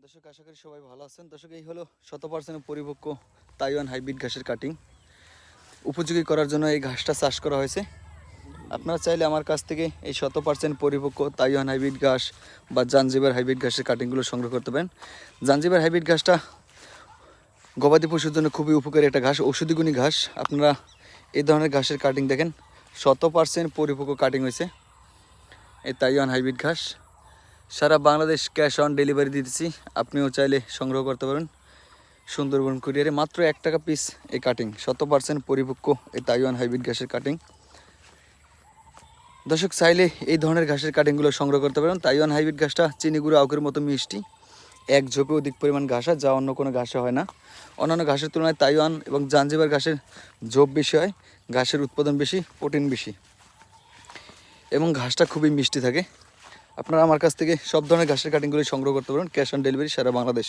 দর্শক আশা করি সবাই ভালো আছেন। দর্শক এই হলো 100% পরিপক্ক তাইওয়ান হাইব্রিড ঘাসের কাটিং। উপযোগী করার জন্য এই ঘাসটা চাষ করা হয়েছে। আপনারা চাইলে আমার কাছ থেকে এই 100% পরিপক্ক তাইওয়ান হাইব্রিড ঘাস বা জাঞ্জিবার হাইব্রিড ঘাসের কাটিংগুলো সংগ্রহ করতে পারেন। জাঞ্জিবার হাইব্রিড ঘাসটা গবাদি পশুর জন্য খুবই উপকারী একটা ঘাস, ঔষধি গুণী ঘাস। আপনারা এই ধরনের ঘাসের কাটিং দেখেন, 100% পরিপক্ক কাটিং হয়েছে এই তাইওয়ান হাইব্রিড ঘাস। সারা বাংলাদেশ ক্যাশ অন ডেলিভারি দিতেছি, আপনিও চাইলে সংগ্রহ করতে পারেন সুন্দরবন কুরিয়ারে। মাত্র 1 টাকা পিস এই কাটিং, 100% পরিপক্ক এই তাইওয়ান হাইব্রিড ঘাসের কাটিং। দর্শক চাইলে এই ধরনের ঘাসের কাটিংগুলো সংগ্রহ করতে পারেন। তাইওয়ান হাইব্রিড ঘাসটা চিনি গুঁড়ো আখের মতো মিষ্টি, এক ঝোপে অধিক পরিমাণ ঘাস হয়, যা অন্য কোনো ঘাসে হয় না। অন্যান্য ঘাসের তুলনায় তাইওয়ান এবং জাঞ্জিবার ঘাসের ঝোপ বেশি হয়, ঘাসের উৎপাদন বেশি, প্রোটিন বেশি এবং ঘাসটা খুবই মিষ্টি থাকে। আপনারা আমার কাছ থেকে সব ধরনের ঘাসের কাটিংগুলি সংগ্রহ করতে পারেন ক্যাশ অন ডেলিভারি সারা বাংলাদেশ।